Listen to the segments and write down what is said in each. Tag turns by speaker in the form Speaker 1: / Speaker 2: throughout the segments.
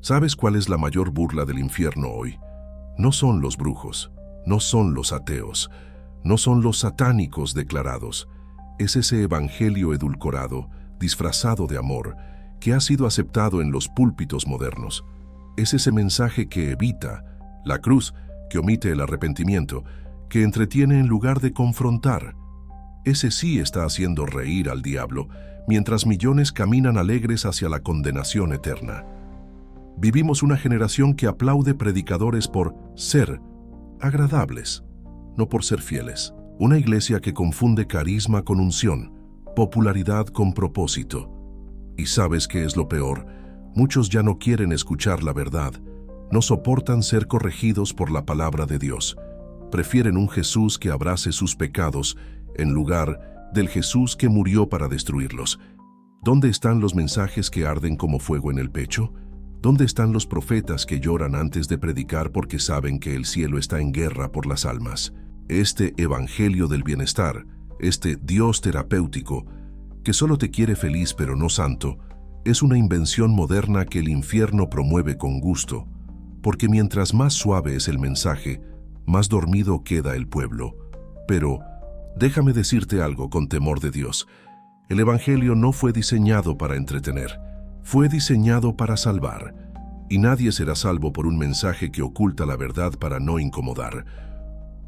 Speaker 1: ¿Sabes cuál es la mayor burla del infierno hoy? No son los brujos, no son los ateos, no son los satánicos declarados. Es ese evangelio edulcorado, disfrazado de amor, que ha sido aceptado en los púlpitos modernos. Es ese mensaje que evita la cruz, que omite el arrepentimiento, que entretiene en lugar de confrontar. Ese sí está haciendo reír al diablo, mientras millones caminan alegres hacia la condenación eterna. Vivimos una generación que aplaude predicadores por ser agradables, no por ser fieles. Una iglesia que confunde carisma con unción, popularidad con propósito. ¿Y sabes qué es lo peor? Muchos ya no quieren escuchar la verdad, no soportan ser corregidos por la palabra de Dios. Prefieren un Jesús que abrace sus pecados en lugar del Jesús que murió para destruirlos. ¿Dónde están los mensajes que arden como fuego en el pecho? ¿Dónde están los profetas que lloran antes de predicar porque saben que el cielo está en guerra por las almas? Este evangelio del bienestar, este Dios terapéutico, que solo te quiere feliz pero no santo, es una invención moderna que el infierno promueve con gusto, porque mientras más suave es el mensaje, más dormido queda el pueblo. Pero déjame decirte algo con temor de Dios. El evangelio no fue diseñado para entretener, fue diseñado para salvar, y nadie será salvo por un mensaje que oculta la verdad para no incomodar.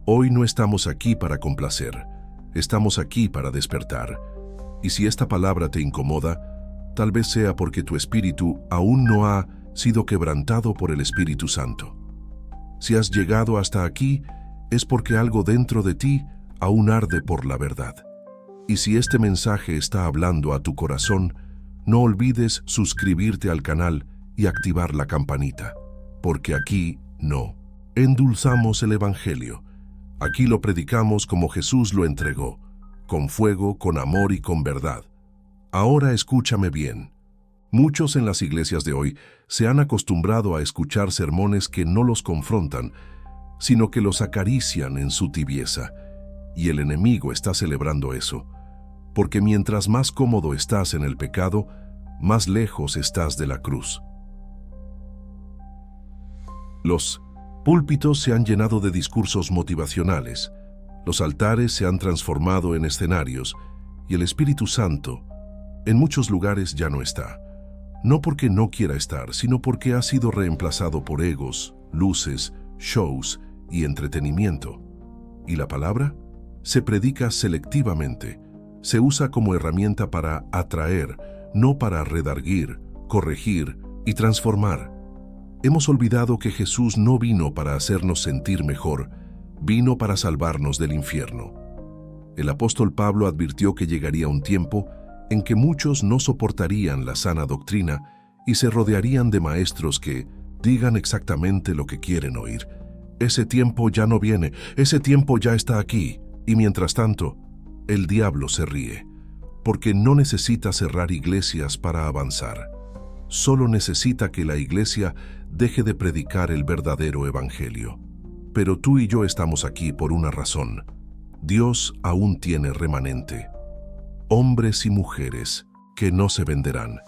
Speaker 1: Hoy no estamos aquí para complacer, estamos aquí para despertar. Y si esta palabra te incomoda, tal vez sea porque tu espíritu aún no ha sido quebrantado por el Espíritu Santo. Si has llegado hasta aquí, es porque algo dentro de ti aún arde por la verdad. Y si este mensaje está hablando a tu corazón, no olvides suscribirte al canal y activar la campanita, porque aquí no endulzamos el Evangelio. Aquí lo predicamos como Jesús lo entregó, con fuego, con amor y con verdad. Ahora escúchame bien. Muchos en las iglesias de hoy se han acostumbrado a escuchar sermones que no los confrontan, sino que los acarician en su tibieza. Y el enemigo está celebrando eso, porque mientras más cómodo estás en el pecado, más lejos estás de la cruz. Los púlpitos se han llenado de discursos motivacionales, los altares se han transformado en escenarios y el Espíritu Santo en muchos lugares ya no está. No porque no quiera estar, sino porque ha sido reemplazado por egos, luces, shows y entretenimiento. ¿Y la palabra? Se predica selectivamente, se usa como herramienta para atraer, no para redarguir, corregir y transformar. Hemos olvidado que Jesús no vino para hacernos sentir mejor, vino para salvarnos del infierno. El apóstol Pablo advirtió que llegaría un tiempo en que muchos no soportarían la sana doctrina y se rodearían de maestros que digan exactamente lo que quieren oír. Ese tiempo ya no viene, ese tiempo ya está aquí, y mientras tanto, el diablo se ríe, porque no necesita cerrar iglesias para avanzar. Solo necesita que la iglesia deje de predicar el verdadero evangelio. Pero tú y yo estamos aquí por una razón. Dios aún tiene remanente. Hombres y mujeres que no se venderán.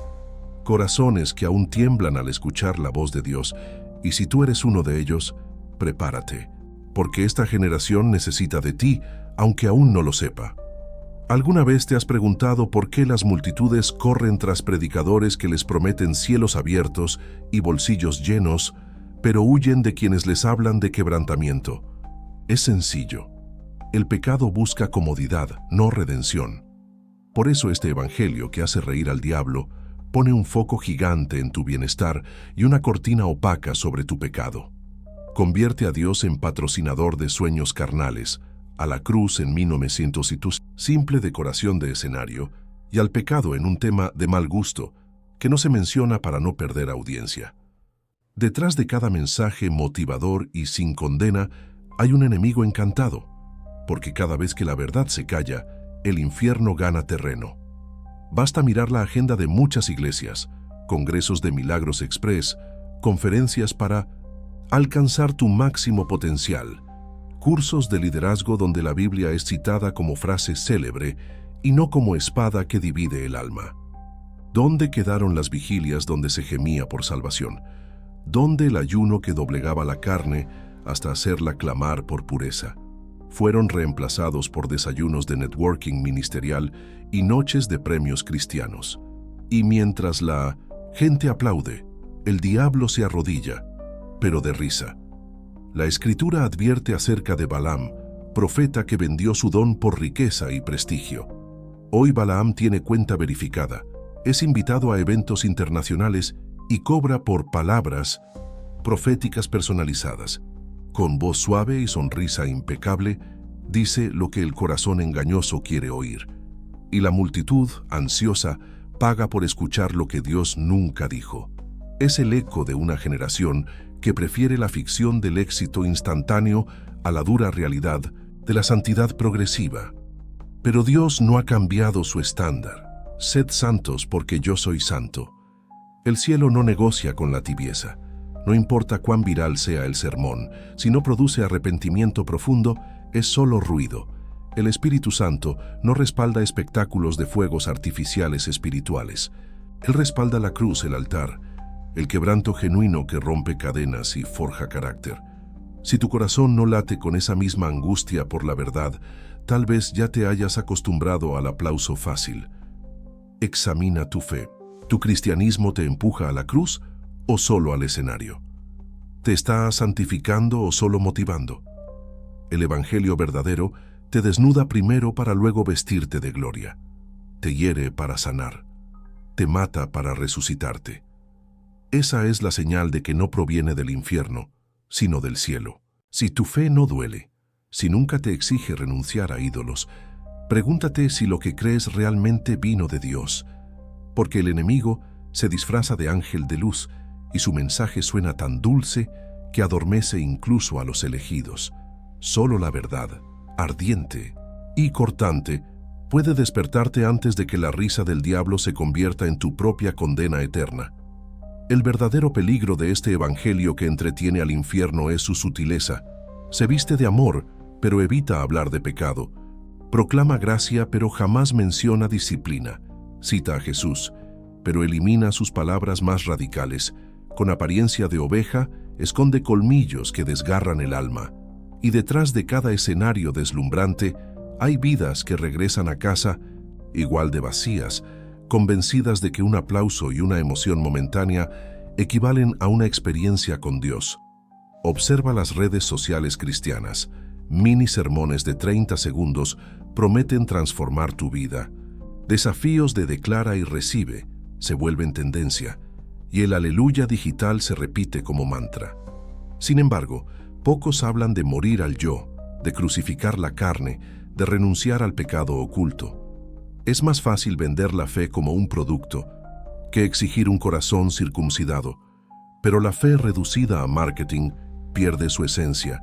Speaker 1: Corazones que aún tiemblan al escuchar la voz de Dios. Y si tú eres uno de ellos, prepárate, porque esta generación necesita de ti, aunque aún no lo sepa. ¿Alguna vez te has preguntado por qué las multitudes corren tras predicadores que les prometen cielos abiertos y bolsillos llenos, pero huyen de quienes les hablan de quebrantamiento? Es sencillo. El pecado busca comodidad, no redención. Por eso este evangelio que hace reír al diablo pone un foco gigante en tu bienestar y una cortina opaca sobre tu pecado. Convierte a Dios en patrocinador de sueños carnales, a la cruz en 1900 y tu simple decoración de escenario, y al pecado en un tema de mal gusto que no se menciona para no perder audiencia. Detrás de cada mensaje motivador y sin condena hay un enemigo encantado, porque cada vez que la verdad se calla, el infierno gana terreno. Basta mirar la agenda de muchas iglesias, congresos de milagros express, conferencias para alcanzar tu máximo potencial, cursos de liderazgo donde la Biblia es citada como frase célebre y no como espada que divide el alma. ¿Dónde quedaron las vigilias donde se gemía por salvación? ¿Dónde el ayuno que doblegaba la carne hasta hacerla clamar por pureza? Fueron reemplazados por desayunos de networking ministerial y noches de premios cristianos. Y mientras la gente aplaude, el diablo se arrodilla, pero de risa. La Escritura advierte acerca de Balaam, profeta que vendió su don por riqueza y prestigio. Hoy Balaam tiene cuenta verificada, es invitado a eventos internacionales y cobra por palabras proféticas personalizadas. Con voz suave y sonrisa impecable, dice lo que el corazón engañoso quiere oír. Y la multitud, ansiosa, paga por escuchar lo que Dios nunca dijo. Es el eco de una generación que prefiere la ficción del éxito instantáneo a la dura realidad de la santidad progresiva. Pero Dios no ha cambiado su estándar. Sed santos porque yo soy santo. El cielo no negocia con la tibieza. No importa cuán viral sea el sermón, si no produce arrepentimiento profundo, es solo ruido. El Espíritu Santo no respalda espectáculos de fuegos artificiales espirituales. Él respalda la cruz, el altar, el quebranto genuino que rompe cadenas y forja carácter. Si tu corazón no late con esa misma angustia por la verdad, tal vez ya te hayas acostumbrado al aplauso fácil. Examina tu fe. ¿Tu cristianismo te empuja a la cruz o solo al escenario? ¿Te está santificando o solo motivando? El Evangelio verdadero te desnuda primero para luego vestirte de gloria. Te hiere para sanar. Te mata para resucitarte. Esa es la señal de que no proviene del infierno, sino del cielo. Si tu fe no duele, si nunca te exige renunciar a ídolos, pregúntate si lo que crees realmente vino de Dios, porque el enemigo se disfraza de ángel de luz y su mensaje suena tan dulce que adormece incluso a los elegidos. Solo la verdad, ardiente y cortante, puede despertarte antes de que la risa del diablo se convierta en tu propia condena eterna. El verdadero peligro de este evangelio que entretiene al infierno es su sutileza. Se viste de amor, pero evita hablar de pecado. Proclama gracia, pero jamás menciona disciplina. Cita a Jesús, pero elimina sus palabras más radicales. Con apariencia de oveja, esconde colmillos que desgarran el alma. Y detrás de cada escenario deslumbrante, hay vidas que regresan a casa igual de vacías, convencidas de que un aplauso y una emoción momentánea equivalen a una experiencia con Dios. Observa las redes sociales cristianas. Mini sermones de 30 segundos prometen transformar tu vida. Desafíos de declara y recibe se vuelven tendencia, y el aleluya digital se repite como mantra. Sin embargo, pocos hablan de morir al yo, de crucificar la carne, de renunciar al pecado oculto. Es más fácil vender la fe como un producto que exigir un corazón circuncidado, pero la fe reducida a marketing pierde su esencia.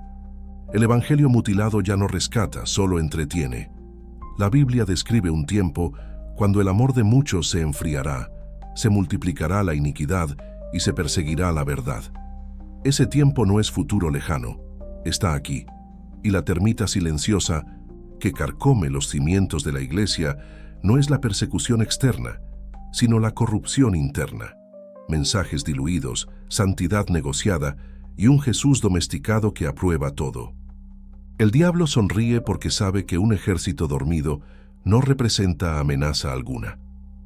Speaker 1: El evangelio mutilado ya no rescata, solo entretiene. La Biblia describe un tiempo cuando el amor de muchos se enfriará, se multiplicará la iniquidad y se perseguirá la verdad. Ese tiempo no es futuro lejano, está aquí, y la termita silenciosa que carcome los cimientos de la iglesia no es la persecución externa, sino la corrupción interna. Mensajes diluidos, santidad negociada y un Jesús domesticado que aprueba todo. El diablo sonríe porque sabe que un ejército dormido no representa amenaza alguna.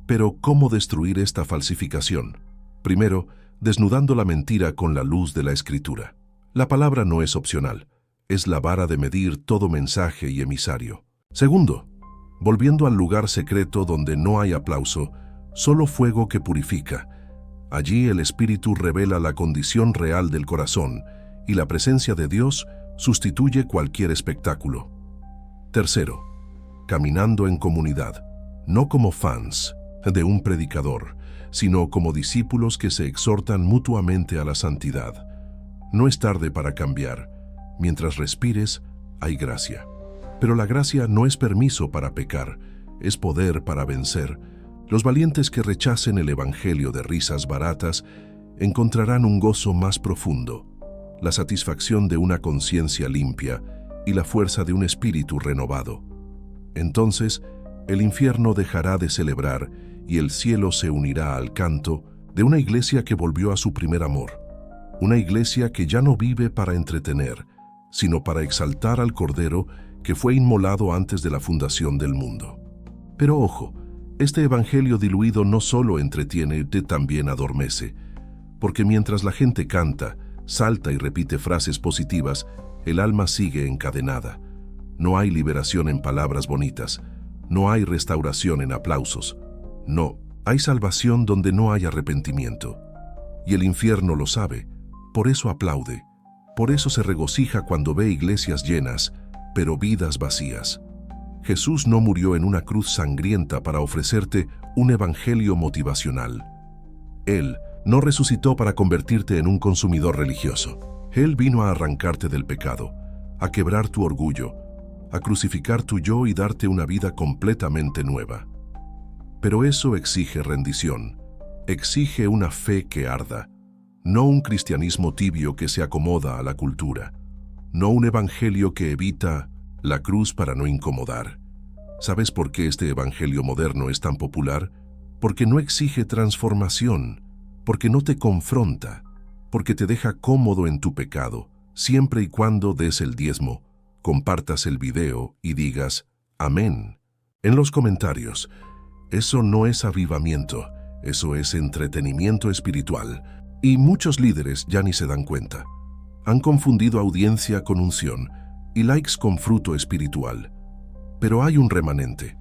Speaker 1: Pero, ¿cómo destruir esta falsificación? Primero, desnudando la mentira con la luz de la Escritura. La palabra no es opcional, es la vara de medir todo mensaje y emisario. Segundo, volviendo al lugar secreto donde no hay aplauso, solo fuego que purifica. Allí el Espíritu revela la condición real del corazón y la presencia de Dios sustituye cualquier espectáculo. Tercero, caminando en comunidad, no como fans de un predicador, sino como discípulos que se exhortan mutuamente a la santidad. No es tarde para cambiar. Mientras respires, hay gracia. Pero la gracia no es permiso para pecar, es poder para vencer. Los valientes que rechacen el evangelio de risas baratas encontrarán un gozo más profundo, la satisfacción de una conciencia limpia y la fuerza de un espíritu renovado. Entonces, el infierno dejará de celebrar y el cielo se unirá al canto de una iglesia que volvió a su primer amor. Una iglesia que ya no vive para entretener, sino para exaltar al Cordero que fue inmolado antes de la fundación del mundo. Pero ojo, este evangelio diluido no solo entretiene, también adormece, porque mientras la gente canta, salta y repite frases positivas, el alma sigue encadenada. No hay liberación en palabras bonitas, no hay restauración en aplausos. No, hay salvación donde no hay arrepentimiento. Y el infierno lo sabe, por eso aplaude, por eso se regocija cuando ve iglesias llenas, pero vidas vacías. Jesús no murió en una cruz sangrienta para ofrecerte un evangelio motivacional. Él no resucitó para convertirte en un consumidor religioso. Él vino a arrancarte del pecado, a quebrar tu orgullo, a crucificar tu yo y darte una vida completamente nueva. Pero eso exige rendición, exige una fe que arda, no un cristianismo tibio que se acomoda a la cultura, no un evangelio que evita la cruz para no incomodar. ¿Sabes por qué este evangelio moderno es tan popular? Porque no exige transformación, porque no te confronta, porque te deja cómodo en tu pecado, siempre y cuando des el diezmo, compartas el video y digas amén. En los comentarios, eso no es avivamiento, eso es entretenimiento espiritual. Y muchos líderes ya ni se dan cuenta. Han confundido audiencia con unción y likes con fruto espiritual. Pero hay un remanente.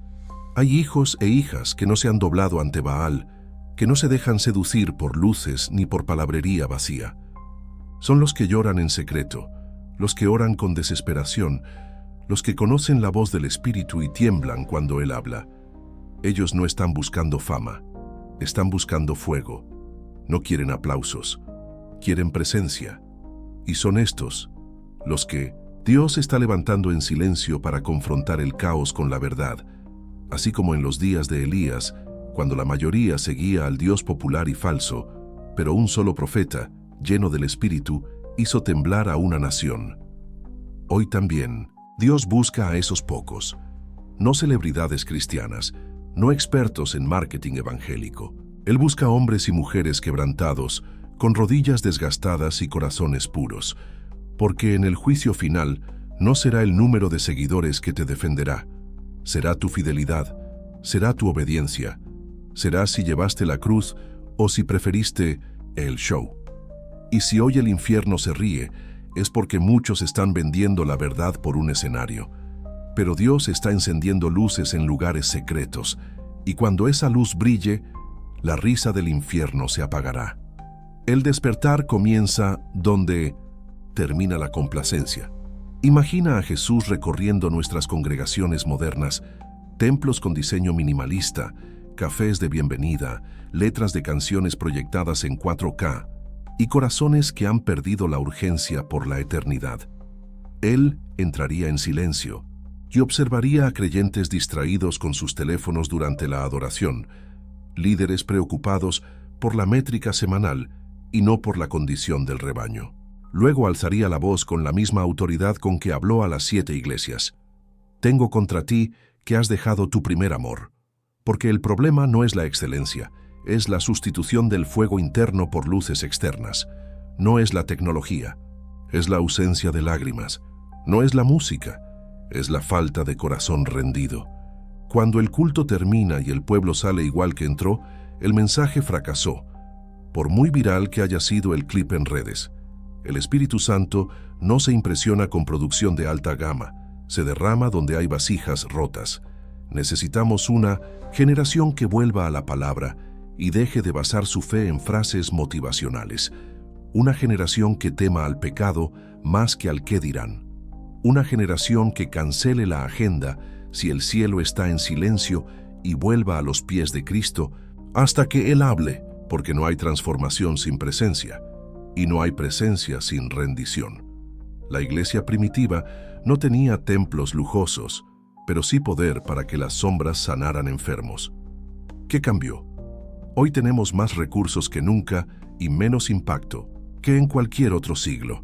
Speaker 1: Hay hijos e hijas que no se han doblado ante Baal, que no se dejan seducir por luces ni por palabrería vacía. Son los que lloran en secreto, los que oran con desesperación, los que conocen la voz del Espíritu y tiemblan cuando Él habla. Ellos no están buscando fama, están buscando fuego. No quieren aplausos, quieren presencia. Y son estos, los que Dios está levantando en silencio para confrontar el caos con la verdad, así como en los días de Elías, cuando la mayoría seguía al Dios popular y falso, pero un solo profeta, lleno del Espíritu, hizo temblar a una nación. Hoy también, Dios busca a esos pocos, no celebridades cristianas, no expertos en marketing evangélico. Él busca hombres y mujeres quebrantados, con rodillas desgastadas y corazones puros, porque en el juicio final no será el número de seguidores que te defenderá, será tu fidelidad, será tu obediencia, será si llevaste la cruz o si preferiste el show. Y si hoy el infierno se ríe, es porque muchos están vendiendo la verdad por un escenario. Pero Dios está encendiendo luces en lugares secretos, y cuando esa luz brille, la risa del infierno se apagará. El despertar comienza donde termina la complacencia. Imagina a Jesús recorriendo nuestras congregaciones modernas, templos con diseño minimalista, cafés de bienvenida, letras de canciones proyectadas en 4K y corazones que han perdido la urgencia por la eternidad. Él entraría en silencio y observaría a creyentes distraídos con sus teléfonos durante la adoración, líderes preocupados por la métrica semanal y no por la condición del rebaño. Luego alzaría la voz con la misma autoridad con que habló a las 7 iglesias. Tengo contra ti que has dejado tu primer amor. Porque el problema no es la excelencia, es la sustitución del fuego interno por luces externas. No es la tecnología, es la ausencia de lágrimas. No es la música, es la falta de corazón rendido. Cuando el culto termina y el pueblo sale igual que entró, el mensaje fracasó, por muy viral que haya sido el clip en redes. El Espíritu Santo no se impresiona con producción de alta gama, se derrama donde hay vasijas rotas. Necesitamos una generación que vuelva a la palabra y deje de basar su fe en frases motivacionales. Una generación que tema al pecado más que al qué dirán. Una generación que cancele la agenda si el cielo está en silencio y vuelva a los pies de Cristo hasta que Él hable, porque no hay transformación sin presencia. Y no hay presencia sin rendición. La iglesia primitiva no tenía templos lujosos, pero sí poder para que las sombras sanaran enfermos. ¿Qué cambió? Hoy tenemos más recursos que nunca y menos impacto que en cualquier otro siglo,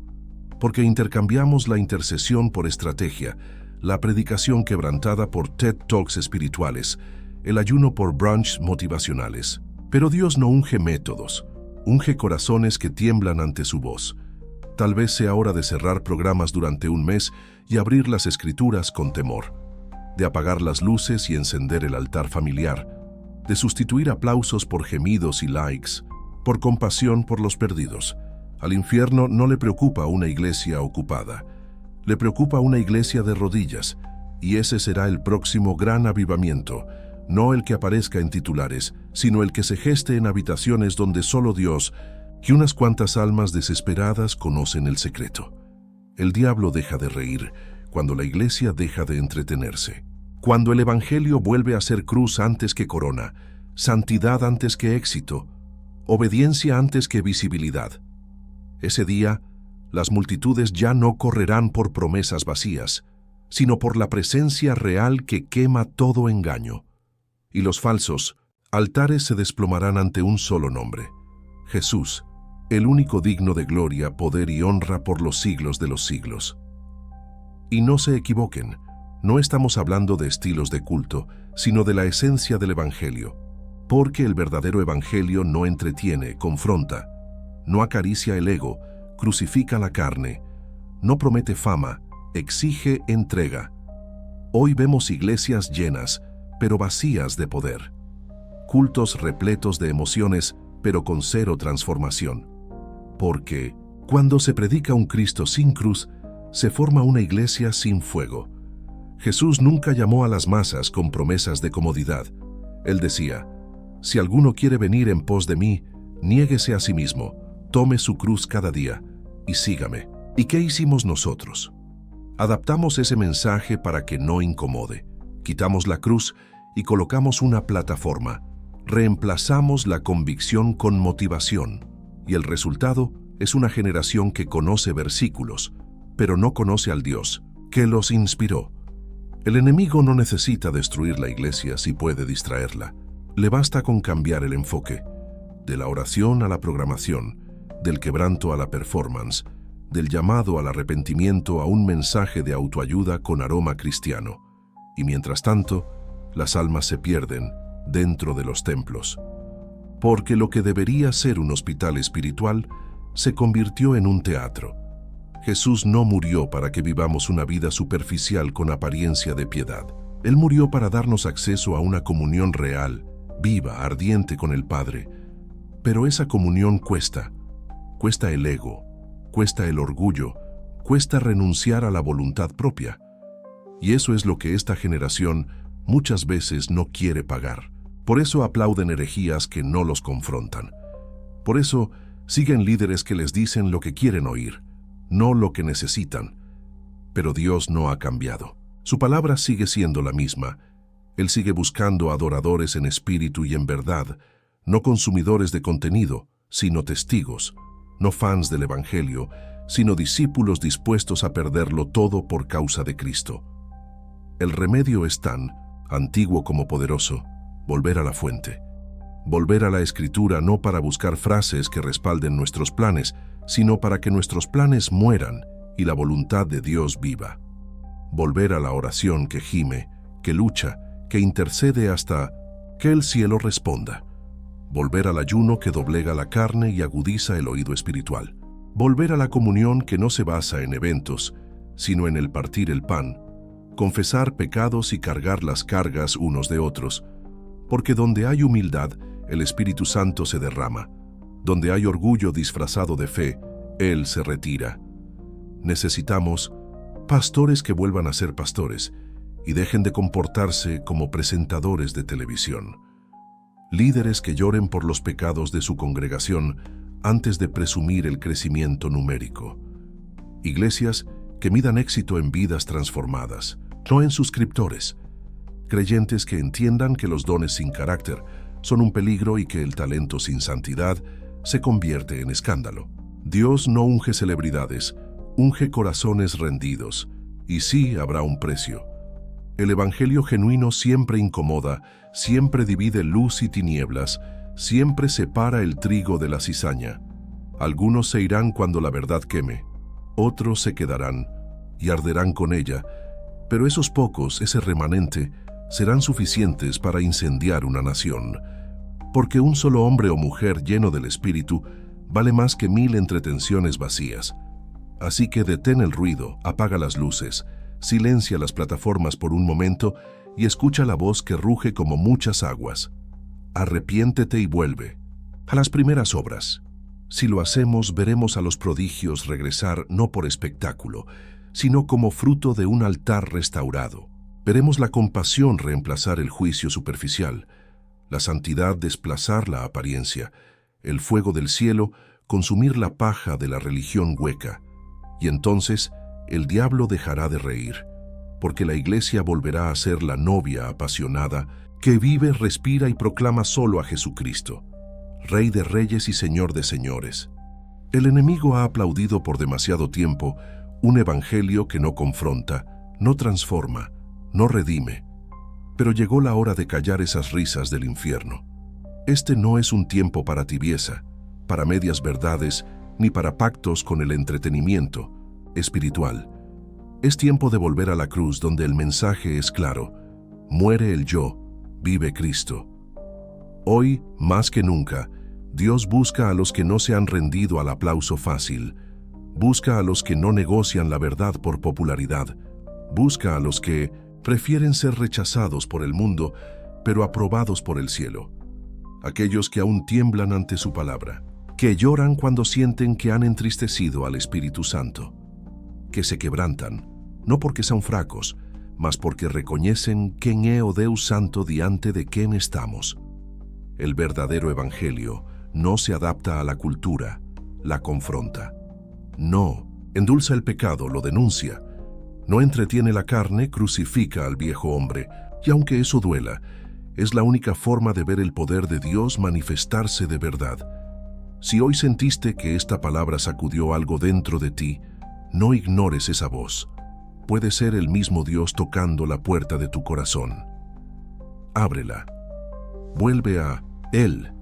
Speaker 1: porque intercambiamos la intercesión por estrategia, la predicación quebrantada por TED Talks espirituales, el ayuno por brunch motivacionales. Pero Dios no unge métodos, Unge corazones que tiemblan ante su voz. Tal vez sea hora de cerrar programas durante un mes y abrir las escrituras con temor, de apagar las luces y encender el altar familiar, de sustituir aplausos por gemidos y likes, por compasión por los perdidos. Al infierno no le preocupa una iglesia ocupada, le preocupa una iglesia de rodillas, y ese será el próximo gran avivamiento, no el que aparezca en titulares, sino el que se geste en habitaciones donde solo Dios y unas cuantas almas desesperadas conocen el secreto. El diablo deja de reír cuando la iglesia deja de entretenerse. Cuando el evangelio vuelve a ser cruz antes que corona, santidad antes que éxito, obediencia antes que visibilidad. Ese día, las multitudes ya no correrán por promesas vacías, sino por la presencia real que quema todo engaño. Y los falsos altares se desplomarán ante un solo nombre: Jesús, el único digno de gloria, poder y honra por los siglos de los siglos. Y no se equivoquen, no estamos hablando de estilos de culto, sino de la esencia del Evangelio, porque el verdadero Evangelio no entretiene, confronta, no acaricia el ego, crucifica la carne, no promete fama, exige entrega. Hoy vemos iglesias llenas, pero vacías de poder. Cultos repletos de emociones, pero con cero transformación. Porque, cuando se predica un Cristo sin cruz, se forma una iglesia sin fuego. Jesús nunca llamó a las masas con promesas de comodidad. Él decía: si alguno quiere venir en pos de mí, niéguese a sí mismo, tome su cruz cada día y sígame. ¿Y qué hicimos nosotros? Adaptamos ese mensaje para que no incomode. Quitamos la cruz y colocamos una plataforma. Reemplazamos la convicción con motivación. Y el resultado es una generación que conoce versículos, pero no conoce al Dios que los inspiró. El enemigo no necesita destruir la iglesia si puede distraerla. Le basta con cambiar el enfoque, de la oración a la programación, del quebranto a la performance, del llamado al arrepentimiento a un mensaje de autoayuda con aroma cristiano. Y mientras tanto, las almas se pierden dentro de los templos. Porque lo que debería ser un hospital espiritual se convirtió en un teatro. Jesús no murió para que vivamos una vida superficial con apariencia de piedad. Él murió para darnos acceso a una comunión real, viva, ardiente con el Padre. Pero esa comunión cuesta. Cuesta el ego, cuesta el orgullo, cuesta renunciar a la voluntad propia. Y eso es lo que esta generación muchas veces no quiere pagar. Por eso aplauden herejías que no los confrontan. Por eso siguen líderes que les dicen lo que quieren oír, no lo que necesitan. Pero Dios no ha cambiado. Su palabra sigue siendo la misma. Él sigue buscando adoradores en espíritu y en verdad, no consumidores de contenido, sino testigos, no fans del Evangelio, sino discípulos dispuestos a perderlo todo por causa de Cristo. El remedio es tan antiguo como poderoso: volver a la fuente. Volver a la Escritura no para buscar frases que respalden nuestros planes, sino para que nuestros planes mueran y la voluntad de Dios viva. Volver a la oración que gime, que lucha, que intercede hasta que el cielo responda. Volver al ayuno que doblega la carne y agudiza el oído espiritual. Volver a la comunión que no se basa en eventos, sino en el partir el pan, confesar pecados y cargar las cargas unos de otros, porque donde hay humildad, el Espíritu Santo se derrama. Donde hay orgullo disfrazado de fe, Él se retira. Necesitamos pastores que vuelvan a ser pastores y dejen de comportarse como presentadores de televisión. Líderes que lloren por los pecados de su congregación antes de presumir el crecimiento numérico. Iglesias que midan éxito en vidas transformadas, no en suscriptores. Creyentes que entiendan que los dones sin carácter son un peligro y que el talento sin santidad se convierte en escándalo. Dios no unge celebridades, unge corazones rendidos, y sí habrá un precio. El evangelio genuino siempre incomoda, siempre divide luz y tinieblas, siempre separa el trigo de la cizaña. Algunos se irán cuando la verdad queme, otros se quedarán y arderán con ella, pero esos pocos, ese remanente, serán suficientes para incendiar una nación. porque un solo hombre o mujer lleno del Espíritu vale más que 1000 entretenciones vacías. Así que detén el ruido, apaga las luces, silencia las plataformas por un momento y escucha la voz que ruge como muchas aguas. Arrepiéntete y vuelve a las primeras obras. Si lo hacemos, veremos a los prodigios regresar no por espectáculo, sino como fruto de un altar restaurado. Veremos la compasión reemplazar el juicio superficial, la santidad desplazar la apariencia, el fuego del cielo consumir la paja de la religión hueca. Y entonces el diablo dejará de reír, porque la iglesia volverá a ser la novia apasionada que vive, respira y proclama solo a Jesucristo, Rey de reyes y Señor de señores. El enemigo ha aplaudido por demasiado tiempo un evangelio que no confronta, no transforma, no redime. Pero llegó la hora de callar esas risas del infierno. Este no es un tiempo para tibieza, para medias verdades, ni para pactos con el entretenimiento espiritual. Es tiempo de volver a la cruz donde el mensaje es claro: muere el yo, vive Cristo. Hoy, más que nunca, Dios busca a los que no se han rendido al aplauso fácil, busca a los que no negocian la verdad por popularidad, busca a los que prefieren ser rechazados por el mundo, pero aprobados por el cielo. Aquellos que aún tiemblan ante su palabra, que lloran cuando sienten que han entristecido al Espíritu Santo, que se quebrantan, no porque son fracos, mas porque reconocen quen é o Deus Santo diante de quien estamos. El verdadero evangelio no se adapta a la cultura, la confronta. No, endulza el pecado, lo denuncia. No entretiene la carne, crucifica al viejo hombre, y aunque eso duela, es la única forma de ver el poder de Dios manifestarse de verdad. Si hoy sentiste que esta palabra sacudió algo dentro de ti, no ignores esa voz. Puede ser el mismo Dios tocando la puerta de tu corazón. Ábrela. Vuelve a Él,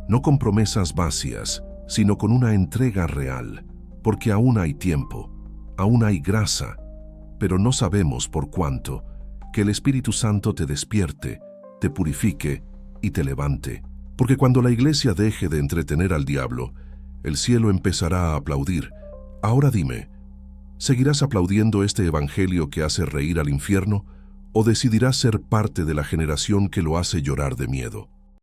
Speaker 1: no con promesas vacías, sino con una entrega real, porque aún hay tiempo, aún hay grasa, pero no sabemos por cuánto, que el Espíritu Santo te despierte, te purifique y te levante. Porque cuando la iglesia deje de entretener al diablo, el cielo empezará a aplaudir. Ahora dime, ¿seguirás aplaudiendo este evangelio que hace reír al infierno o decidirás ser parte de la generación que lo hace llorar de miedo?